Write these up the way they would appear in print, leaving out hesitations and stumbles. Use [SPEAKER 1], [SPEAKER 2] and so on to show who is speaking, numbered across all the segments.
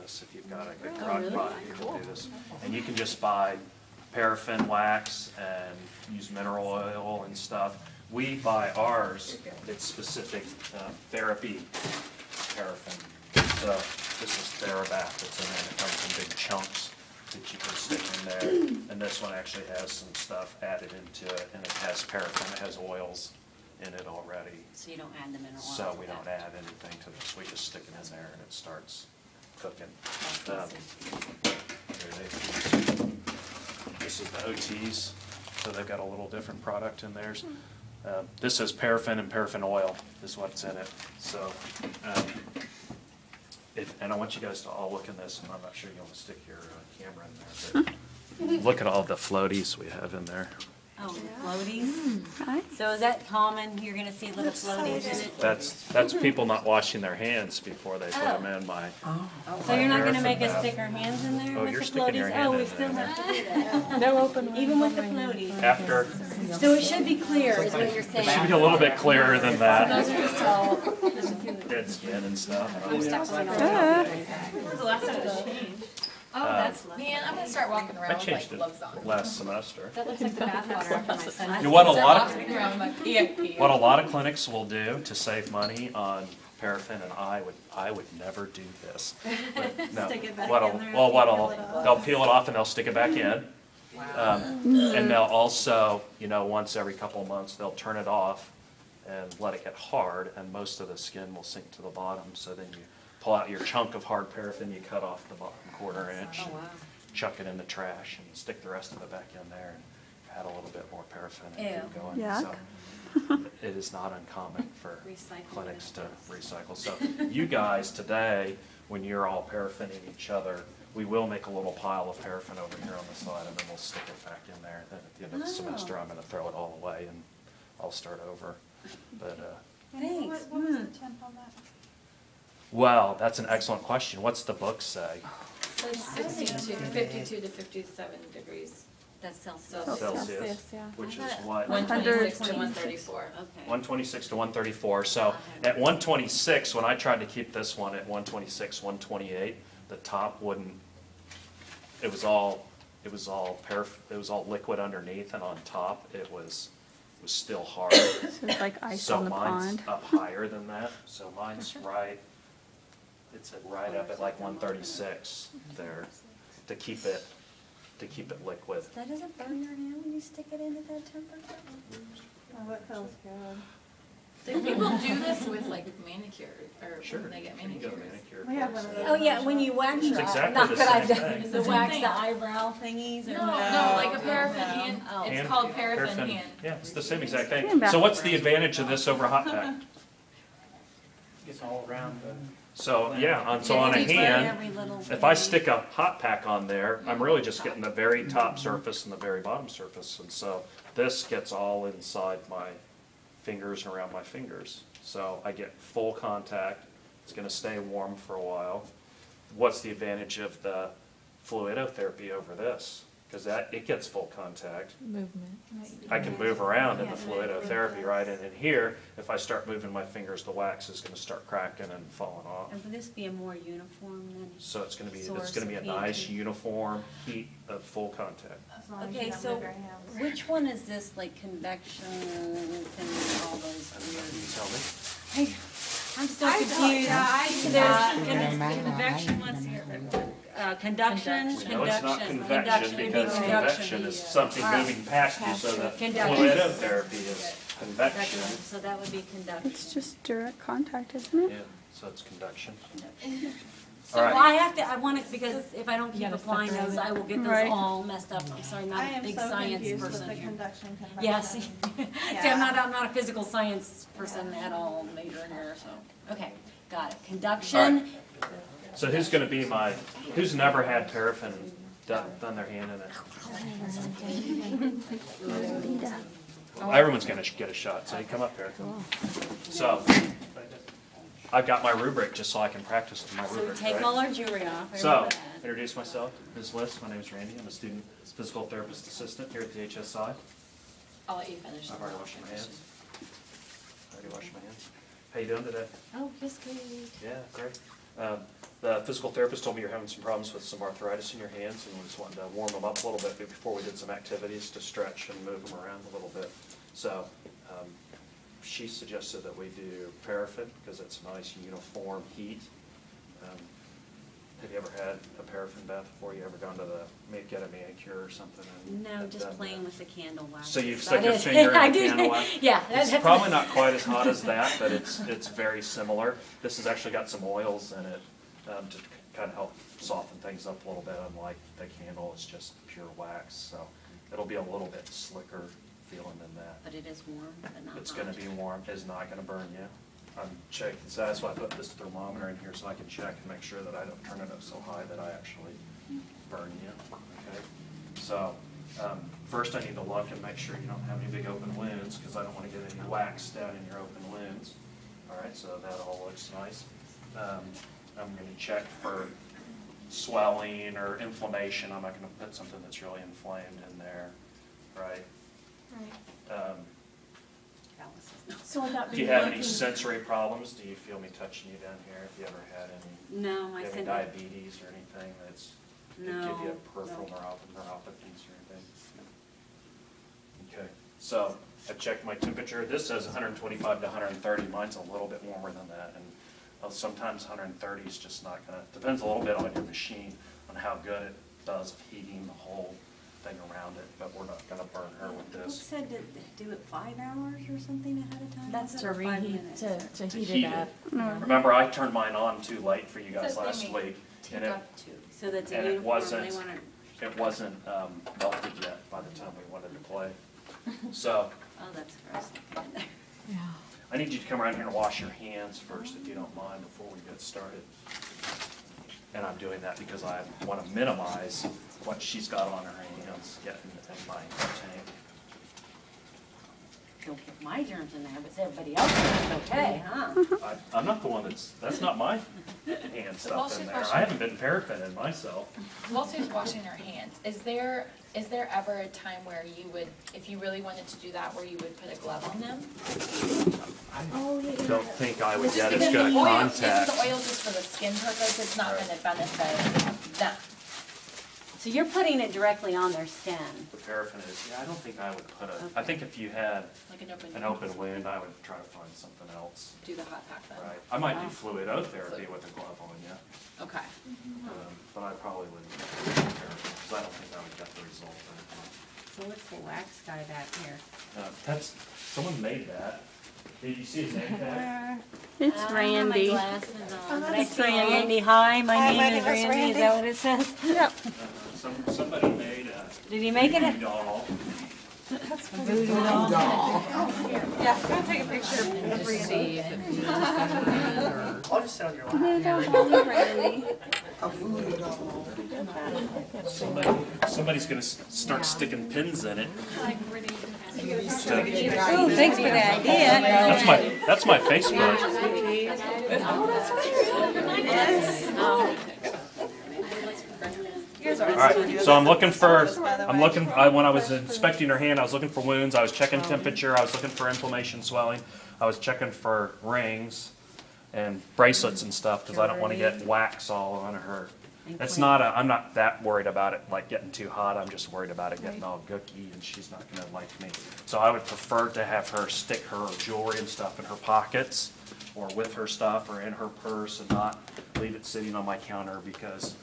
[SPEAKER 1] this. If you've got a good crock pot, you can do this. And you can just buy paraffin wax and use mineral oil and stuff. We buy ours, it's specific therapy paraffin. So this is TheraBath that's in there. It comes in big chunks that you can stick in there. And this one actually has some stuff added into it, and it has paraffin, it has oils in it already.
[SPEAKER 2] So you don't add the mineral oil?
[SPEAKER 1] So we don't add anything to this. We just stick it in there and it starts cooking. This is the OTs, so they've got a little different product in theirs. This is paraffin and paraffin oil is what's in it. So, and I want you guys to all look in this, and I'm not sure you want to stick your camera in there, but look at all the floaties we have in there.
[SPEAKER 2] Oh, floaties? So is that common? You're going to see little floaties in it?
[SPEAKER 1] That's people not washing their hands before they put them in my.
[SPEAKER 2] So you're not going to make us stick our hands in there with
[SPEAKER 1] you're
[SPEAKER 2] the
[SPEAKER 1] sticking your
[SPEAKER 2] floaties?
[SPEAKER 1] hand
[SPEAKER 2] Oh, we
[SPEAKER 1] in
[SPEAKER 2] still
[SPEAKER 1] there.
[SPEAKER 2] have to do that.
[SPEAKER 3] No open.
[SPEAKER 2] Even with the floaties?
[SPEAKER 1] After.
[SPEAKER 2] So it should be clear, is what you're saying?
[SPEAKER 1] It should be a little bit clearer than that.
[SPEAKER 2] Those are just all.
[SPEAKER 1] Dead skin and stuff.
[SPEAKER 2] When's the last time it was changed? Oh, that's lovely.
[SPEAKER 4] Man, I'm gonna start walking
[SPEAKER 1] I
[SPEAKER 4] around with
[SPEAKER 1] changed
[SPEAKER 4] like
[SPEAKER 1] it
[SPEAKER 4] gloves on.
[SPEAKER 1] last semester.
[SPEAKER 2] That looks like the bathwater after my son.
[SPEAKER 1] You know what a
[SPEAKER 4] Start
[SPEAKER 1] lot
[SPEAKER 4] walking around with my EFP.
[SPEAKER 1] What a lot of clinics will do to save money on paraffin, and I would never do this. But no,
[SPEAKER 3] Stick it back
[SPEAKER 1] what'll,
[SPEAKER 3] in there
[SPEAKER 1] well,
[SPEAKER 3] and
[SPEAKER 1] what'll,
[SPEAKER 3] peel it off.
[SPEAKER 1] they'll peel it off and they'll stick it back in. And they'll also, once every couple of months, they'll turn it off and let it get hard, and most of the skin will sink to the bottom. So then you pull out your chunk of hard paraffin, you cut off the bottom quarter inch,
[SPEAKER 2] Oh, wow.
[SPEAKER 1] chuck it in the trash, and stick the rest of it back in there, and add a little bit more paraffin and
[SPEAKER 2] Ew.
[SPEAKER 1] keep going.
[SPEAKER 3] Yuck.
[SPEAKER 1] So it is not uncommon for
[SPEAKER 2] Recycling
[SPEAKER 1] clinics to recycle. So you guys today, when you're all paraffining each other, we will make a little pile of paraffin over here on the side, and then we'll stick it back in there. Then at the end of the semester, I'm going to throw it all away, and I'll start over. But
[SPEAKER 2] Thanks.
[SPEAKER 3] What was the temp on that?
[SPEAKER 1] well, that's an excellent question. What's the book say?
[SPEAKER 4] So 52 to 57 degrees
[SPEAKER 2] That's Celsius.
[SPEAKER 1] Celsius,
[SPEAKER 3] yeah.
[SPEAKER 1] which is what?
[SPEAKER 4] 126 to 134.
[SPEAKER 2] Okay.
[SPEAKER 1] 126 to 134. So at 126, when I tried to keep this one at 126, 128, the top wouldn't. It was all liquid underneath, and on top it was still hard.
[SPEAKER 3] So it's like ice
[SPEAKER 1] So
[SPEAKER 3] on the
[SPEAKER 1] mine's
[SPEAKER 3] pond.
[SPEAKER 1] up higher than that. So mine's right. It's right up at like 136 there to keep it liquid.
[SPEAKER 2] That doesn't burn your hand when you stick it in at that temperature?
[SPEAKER 3] Oh, that feels good.
[SPEAKER 4] Do people do this with like manicure or
[SPEAKER 1] Sure.
[SPEAKER 4] when they get
[SPEAKER 1] You can get a
[SPEAKER 4] manicures?
[SPEAKER 1] manicure.
[SPEAKER 3] We have one of those.
[SPEAKER 2] Oh, yeah, when you wax your,
[SPEAKER 1] It's exactly
[SPEAKER 2] not
[SPEAKER 1] the
[SPEAKER 2] that I've
[SPEAKER 1] same
[SPEAKER 2] done,
[SPEAKER 1] thing.
[SPEAKER 2] the wax the eyebrow thingies or
[SPEAKER 4] No,
[SPEAKER 2] whatever.
[SPEAKER 4] like a paraffin hand.
[SPEAKER 2] Oh.
[SPEAKER 4] It's
[SPEAKER 1] Hand-
[SPEAKER 4] called paraffin hand.
[SPEAKER 1] Yeah, it's the same exact thing.
[SPEAKER 3] Hand
[SPEAKER 1] So what's the advantage of this over hot pack?
[SPEAKER 5] Gets all around the.
[SPEAKER 1] So yeah, so on a
[SPEAKER 2] It's
[SPEAKER 1] hand,
[SPEAKER 2] every little
[SPEAKER 1] if I
[SPEAKER 2] thing.
[SPEAKER 1] stick a hot pack on there, I'm really just getting the very top surface and the very bottom surface. And so this gets all inside my fingers and around my fingers. So I get full contact. It's going to stay warm for a while. What's the advantage of the fluidotherapy over this? Because it gets full contact.
[SPEAKER 3] Movement.
[SPEAKER 1] I can move around in the fluidotherapy, right? And in here, if I start moving my fingers, the wax is going to start cracking and falling off.
[SPEAKER 2] And would this be a more uniform than?
[SPEAKER 1] So it's going to be
[SPEAKER 2] Source
[SPEAKER 1] a
[SPEAKER 2] of
[SPEAKER 1] nice
[SPEAKER 2] heat.
[SPEAKER 1] uniform heat of full contact.
[SPEAKER 3] As long as you
[SPEAKER 2] Okay,
[SPEAKER 3] don't
[SPEAKER 2] so
[SPEAKER 3] move your hands.
[SPEAKER 2] which one is this, like convection and all those
[SPEAKER 1] Can you
[SPEAKER 2] weird?
[SPEAKER 1] tell me?
[SPEAKER 2] Hey, I'm so confused. There's convection, what's here? Conduction,
[SPEAKER 1] No, it's not convection
[SPEAKER 2] It'd be
[SPEAKER 1] because convection is something moving past you, so the
[SPEAKER 2] Conduction.
[SPEAKER 1] fluidotherapy is convection.
[SPEAKER 2] So that would be conduction.
[SPEAKER 3] It's just direct contact, isn't it?
[SPEAKER 1] Yeah, so it's conduction.
[SPEAKER 2] So
[SPEAKER 1] All right.
[SPEAKER 2] I have to, I want it, because if I don't keep applying those, I will get those
[SPEAKER 3] Right.
[SPEAKER 2] all messed up. I'm sorry, I'm
[SPEAKER 3] I
[SPEAKER 2] not a
[SPEAKER 3] am
[SPEAKER 2] big
[SPEAKER 3] so
[SPEAKER 2] science
[SPEAKER 3] confused with
[SPEAKER 2] person
[SPEAKER 3] the
[SPEAKER 2] here.
[SPEAKER 3] conduction convection.
[SPEAKER 2] Yes. See, I'm not a physical science person at all, major here, so, okay, got it. Conduction,
[SPEAKER 1] So who's going to be who's never had paraffin done their hand in it? Well, everyone's going to get a shot, so you come up here. So I've got my rubric just so I can practice my
[SPEAKER 2] so we
[SPEAKER 1] rubric,
[SPEAKER 2] take
[SPEAKER 1] right?
[SPEAKER 2] all our jewelry off. I
[SPEAKER 1] So,
[SPEAKER 2] remember that.
[SPEAKER 1] introduce myself, Ms. List. My name is Randy. I'm a student physical therapist assistant here at the HSI.
[SPEAKER 4] I'll let you finish.
[SPEAKER 1] I've already washed my hands. How you doing today?
[SPEAKER 2] Oh, just good.
[SPEAKER 1] Yeah, great. The physical therapist told me you're having some problems with some arthritis in your hands, and we just wanted to warm them up a little bit before we did some activities to stretch and move them around a little bit. So she suggested that we do Paraffin because it's a nice uniform heat. Have you ever had a paraffin bath before? You ever gone to get a manicure or something? And
[SPEAKER 2] No, just
[SPEAKER 1] done
[SPEAKER 2] playing
[SPEAKER 1] that?
[SPEAKER 2] with the candle wax.
[SPEAKER 1] So you've
[SPEAKER 2] That
[SPEAKER 1] stuck your
[SPEAKER 2] is-
[SPEAKER 1] finger in
[SPEAKER 2] I
[SPEAKER 1] the
[SPEAKER 2] did.
[SPEAKER 1] candle wax?
[SPEAKER 2] Yeah.
[SPEAKER 1] It's probably not quite as hot as that, but it's very similar. This has actually got some oils in it to kind of help soften things up a little bit, unlike the candle, it's just pure wax. So it'll be a little bit slicker feeling than that.
[SPEAKER 2] But it is warm, but not
[SPEAKER 1] It's
[SPEAKER 2] hot.
[SPEAKER 1] gonna be warm, it's not gonna burn you. I'm checking, so that's why I put this thermometer in here so I can check and make sure that I don't turn it up so high that I actually burn you, okay? So, first I need to look and make sure you don't have any big open wounds, because I don't wanna get any wax down in your open wounds. All right, so that all looks nice. I'm gonna check for swelling or inflammation. I'm not gonna put something that's really inflamed in there, right?
[SPEAKER 3] So would that
[SPEAKER 1] Do you have any sensory problems? Do you feel me touching you down here? Have you ever had any,
[SPEAKER 2] No, I
[SPEAKER 1] any
[SPEAKER 2] said.
[SPEAKER 1] diabetes or anything that's could give you
[SPEAKER 2] No,
[SPEAKER 1] peripheral
[SPEAKER 2] no.
[SPEAKER 1] neuropathies or anything? Okay, so I checked my temperature. This says 125 to 130. Mine's a little bit warmer than that, and sometimes 130 is just not gonna. Depends a little bit on your machine on how good it does of heating the whole thing around it, but we're not gonna burn her with
[SPEAKER 2] Book
[SPEAKER 1] this.
[SPEAKER 2] said to do it 5 hours or something ahead of time?
[SPEAKER 4] That's
[SPEAKER 2] Was
[SPEAKER 4] to
[SPEAKER 2] it 5
[SPEAKER 4] reheat,
[SPEAKER 2] minutes?
[SPEAKER 4] to
[SPEAKER 1] To
[SPEAKER 4] heat
[SPEAKER 1] heat
[SPEAKER 4] it up.
[SPEAKER 1] Remember, I turned mine on too late for you guys
[SPEAKER 4] Says they
[SPEAKER 1] last
[SPEAKER 4] may
[SPEAKER 1] week, and it,
[SPEAKER 2] So that's a
[SPEAKER 1] and it
[SPEAKER 2] uniform, they
[SPEAKER 1] wasn't,
[SPEAKER 2] wanna,
[SPEAKER 1] it wasn't melted yet by the time we wanted to play. So,
[SPEAKER 2] oh, that's gross looking in there.
[SPEAKER 4] Yeah.
[SPEAKER 1] I need you to come around here and wash your hands first, if you don't mind, before we get started. And I'm doing that because I want to minimize what she's got on her hands getting in my tank.
[SPEAKER 2] Don't get my germs in there, but everybody else is okay, huh?
[SPEAKER 1] I'm not the one that's not my hand stuff in there. I haven't been paraffining myself.
[SPEAKER 4] While she's washing her hands, is there ever a time where you would, if you really wanted to do that, where you would put a glove on them?
[SPEAKER 1] I don't think I would
[SPEAKER 4] Just
[SPEAKER 1] get as
[SPEAKER 4] because
[SPEAKER 1] good
[SPEAKER 4] the
[SPEAKER 1] a
[SPEAKER 4] oil-
[SPEAKER 1] contact.
[SPEAKER 4] Isn't the oil just for the skin purpose? It's not gonna benefit them.
[SPEAKER 2] So you're putting it directly on their skin.
[SPEAKER 1] The paraffin is, yeah, I don't think I would put I think if you had
[SPEAKER 4] Like an
[SPEAKER 1] an open wound, I would try to find something else.
[SPEAKER 4] Do the hot pack then?
[SPEAKER 1] Right. I might do fluidotherapy with a glove on, yeah.
[SPEAKER 4] Okay.
[SPEAKER 1] But I probably wouldn't do paraffin, because I don't think I would get the result.
[SPEAKER 2] So what's the wax guy back here?
[SPEAKER 1] That's, someone made that. Did you see his name tag?
[SPEAKER 3] It's
[SPEAKER 2] I don't have
[SPEAKER 3] Randy.
[SPEAKER 2] my glasses on. Did I
[SPEAKER 3] It's
[SPEAKER 2] say
[SPEAKER 3] Randy.
[SPEAKER 2] Randy? Hi, my
[SPEAKER 3] Hi,
[SPEAKER 2] name
[SPEAKER 3] my
[SPEAKER 2] is
[SPEAKER 3] name is
[SPEAKER 2] Randy. Is that what it says?
[SPEAKER 3] Yep.
[SPEAKER 1] Somebody made a
[SPEAKER 2] Did he make it?
[SPEAKER 1] voodoo doll.
[SPEAKER 2] Voodoo doll?
[SPEAKER 3] Yeah, I'm gonna take a picture of Randy.
[SPEAKER 5] I'll just sound your laugh.
[SPEAKER 3] No, don't call me Randy.
[SPEAKER 1] Somebody's gonna start sticking pins in it.
[SPEAKER 2] Oh, thanks for the idea.
[SPEAKER 1] That's my Facebook. All right, so when I was inspecting her hand, I was looking for wounds, I was checking temperature, I was looking for inflammation, swelling, I was checking for rings and bracelets and stuff, because I don't want to get wax all on her. It's not I'm not that worried about it like getting too hot, I'm just worried about it getting all gooky and she's not gonna like me. So I would prefer to have her stick her jewelry and stuff in her pockets, or with her stuff, or in her purse, and not leave it sitting on my counter, because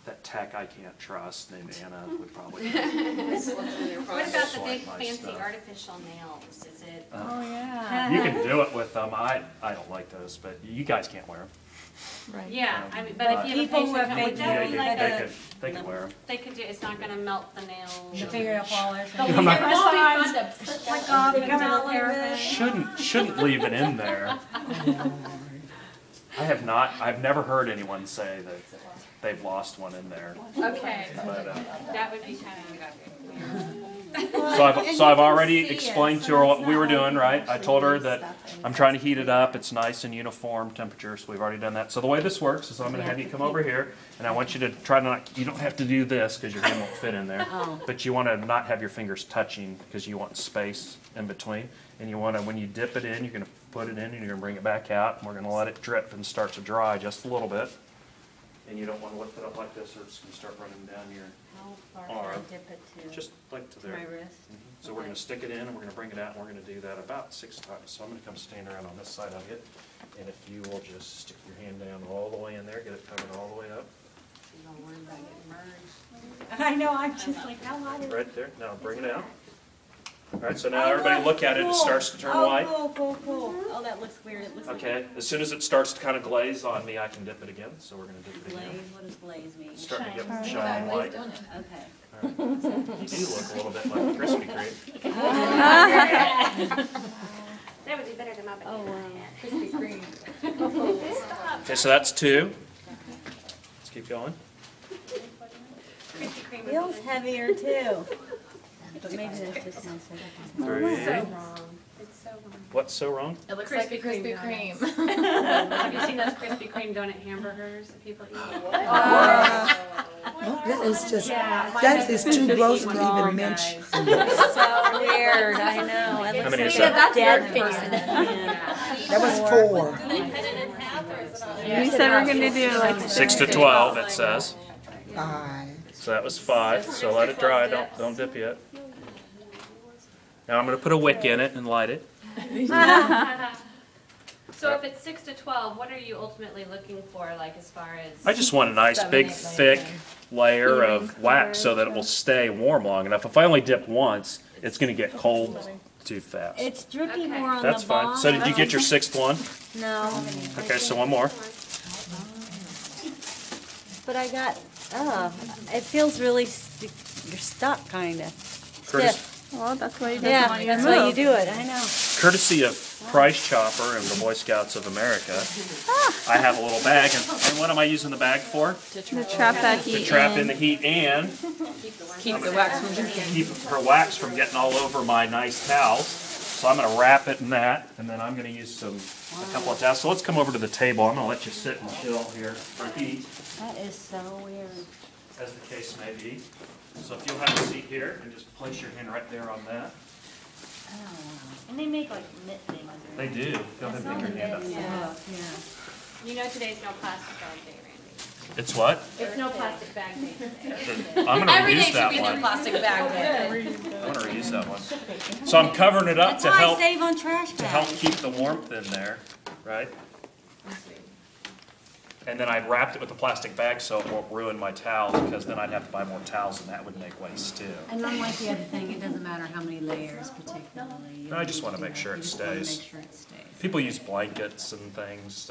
[SPEAKER 1] that tech I can't trust, named Anna, would probably.
[SPEAKER 6] What about the big
[SPEAKER 1] Swipe my
[SPEAKER 6] fancy
[SPEAKER 1] stuff.
[SPEAKER 6] artificial nails? Is it?
[SPEAKER 3] Oh, yeah.
[SPEAKER 1] You can do it with them, I don't like those, but you guys can't wear them.
[SPEAKER 6] Yeah, I mean, but
[SPEAKER 1] But
[SPEAKER 6] if you have a
[SPEAKER 2] people who
[SPEAKER 6] patient
[SPEAKER 2] have
[SPEAKER 6] come
[SPEAKER 2] fake
[SPEAKER 6] with that,
[SPEAKER 2] nails,
[SPEAKER 6] be like a,
[SPEAKER 1] They could wear them.
[SPEAKER 6] they could do, it's not gonna melt the nail.
[SPEAKER 2] The fingernail polish.
[SPEAKER 1] I'm not-
[SPEAKER 2] Like off and down like this.
[SPEAKER 1] Shouldn't leave it in there. I've never heard anyone say that they've lost one in there.
[SPEAKER 6] Okay,
[SPEAKER 1] But,
[SPEAKER 6] that would be kind of weird.
[SPEAKER 1] so I've already explained to her what we were doing, right? I told her that I'm trying to heat it up, it's nice and uniform temperature, so we've already done that. So the way this works is I'm gonna have you come over here, and I want you to try to not, you don't have to do this, because your hand won't fit in there.
[SPEAKER 2] Oh.
[SPEAKER 1] But you wanna not have your fingers touching, because you want space in between. And you wanna, when you dip it in, you're gonna put it in, and you're gonna bring it back out, and we're gonna let it drip and start to dry just a little bit. and you don't want to lift it up like this or it's going to start running down your
[SPEAKER 7] How far can I
[SPEAKER 1] arm.
[SPEAKER 7] dip it to?
[SPEAKER 1] Just like to
[SPEAKER 7] To
[SPEAKER 1] there.
[SPEAKER 7] my wrist?
[SPEAKER 1] So we're going to stick it in and we're going to bring it out and we're going to do that about 6 times. So I'm going to come stand around on this side of it. And if you will just stick your hand down all the way in there, get it covered all the way up.
[SPEAKER 2] I know, I'm just like, how high is it?
[SPEAKER 1] Right there. Now bring it out. All right, so now everybody look at it. It starts to turn white.
[SPEAKER 2] Oh, cool. Oh, that looks weird. It looks like
[SPEAKER 1] Okay, as soon as it starts to kind of glaze on me, I can dip it again. So we're going to dip it
[SPEAKER 2] glaze.
[SPEAKER 1] again.
[SPEAKER 2] What does glaze mean?
[SPEAKER 1] It's starting to get
[SPEAKER 4] Yeah,
[SPEAKER 1] shiny white.
[SPEAKER 4] don't it?
[SPEAKER 2] Okay.
[SPEAKER 1] All right. You do look a little bit like Krispy Kreme.
[SPEAKER 6] That would be better than my
[SPEAKER 2] Oh,
[SPEAKER 6] banana.
[SPEAKER 2] wow.
[SPEAKER 4] Krispy Kreme.
[SPEAKER 1] Okay, so that's 2. Let's keep going.
[SPEAKER 6] Krispy Kreme would be
[SPEAKER 2] Feels
[SPEAKER 6] good.
[SPEAKER 2] heavier too. But maybe that's just my second.
[SPEAKER 1] 3.
[SPEAKER 6] It's so wrong.
[SPEAKER 1] What's so wrong?
[SPEAKER 4] It looks like a Krispy Kreme.
[SPEAKER 6] Have you seen those Krispy Kreme donut hamburgers that people eat?
[SPEAKER 8] That is just,
[SPEAKER 6] Yeah.
[SPEAKER 8] that is too gross to even mention.
[SPEAKER 2] So weird, I know. It
[SPEAKER 1] How
[SPEAKER 2] looks
[SPEAKER 1] many
[SPEAKER 2] like
[SPEAKER 1] is
[SPEAKER 2] a
[SPEAKER 1] that?
[SPEAKER 2] dead
[SPEAKER 4] Your
[SPEAKER 2] person.
[SPEAKER 8] That was 4.
[SPEAKER 3] You said we're gonna do like
[SPEAKER 1] 6 to 12, it says.
[SPEAKER 8] 5.
[SPEAKER 1] So that was 5. So let it dry. Don't dip yet. Now I'm going to put a wick in it and light it.
[SPEAKER 6] So if it's 6 to 12, what are you ultimately looking for, like as far as?
[SPEAKER 1] I just want a nice
[SPEAKER 4] 7,
[SPEAKER 1] big
[SPEAKER 4] 8, 9,
[SPEAKER 1] thick
[SPEAKER 4] 10.
[SPEAKER 1] layer of wax so that it will stay warm long enough. If I only dip once, it's going to get cold too fast.
[SPEAKER 2] It's dripping
[SPEAKER 6] Okay.
[SPEAKER 2] more on
[SPEAKER 1] That's
[SPEAKER 2] the
[SPEAKER 1] fine.
[SPEAKER 2] bottom.
[SPEAKER 1] So did you get your 6th one?
[SPEAKER 2] No,
[SPEAKER 1] Okay, so one more.
[SPEAKER 2] but I got, it feels really, you're stuck kinda.
[SPEAKER 1] Curtis,
[SPEAKER 2] Stiff.
[SPEAKER 3] Well, that's why you
[SPEAKER 2] Yeah,
[SPEAKER 3] don't want you to
[SPEAKER 2] that's why you
[SPEAKER 3] move.
[SPEAKER 2] do it, I know.
[SPEAKER 1] courtesy of Price Chopper and the Boy Scouts of America, I have a little bag. And what am I using the bag for?
[SPEAKER 3] To trap that
[SPEAKER 1] To
[SPEAKER 3] heat
[SPEAKER 1] trap in the heat and
[SPEAKER 4] Keep the wax from drinking.
[SPEAKER 1] keep her wax from getting all over my nice towels. So I'm going to wrap it in that, and then I'm going to use a couple of towels. So let's come over to the table. I'm going to let you sit and chill here for heat,
[SPEAKER 2] That is so weird.
[SPEAKER 1] as the case may be. So if you'll have a seat here and just place your hand right there on that.
[SPEAKER 2] Oh, wow. And they make like mitt things.
[SPEAKER 1] They do. Go ahead and bring your hand up.
[SPEAKER 2] Yeah.
[SPEAKER 6] You know today's no plastic bag day, Randy.
[SPEAKER 1] It's what?
[SPEAKER 6] It's no plastic bag day today.
[SPEAKER 1] I'm going to
[SPEAKER 4] Every day
[SPEAKER 1] reuse
[SPEAKER 4] should
[SPEAKER 1] that
[SPEAKER 4] be the
[SPEAKER 1] one.
[SPEAKER 4] plastic bag day.
[SPEAKER 1] I'm going to reuse that one. So I'm covering it up
[SPEAKER 2] That's
[SPEAKER 1] to
[SPEAKER 2] why I
[SPEAKER 1] help
[SPEAKER 2] save on trash bags.
[SPEAKER 1] keep the warmth in there, right? And then I'd wrapped it with a plastic bag so it won't ruin my towels, because then I'd have to buy more towels and that would make waste too.
[SPEAKER 2] And unlike the other thing, it doesn't matter how many layers particularly. You
[SPEAKER 1] I
[SPEAKER 2] don't
[SPEAKER 1] just
[SPEAKER 2] need
[SPEAKER 1] wanna
[SPEAKER 2] to
[SPEAKER 1] make
[SPEAKER 2] do
[SPEAKER 1] sure
[SPEAKER 2] that.
[SPEAKER 1] it
[SPEAKER 2] You just wanna
[SPEAKER 1] stays.
[SPEAKER 2] make sure it stays.
[SPEAKER 1] People use blankets and things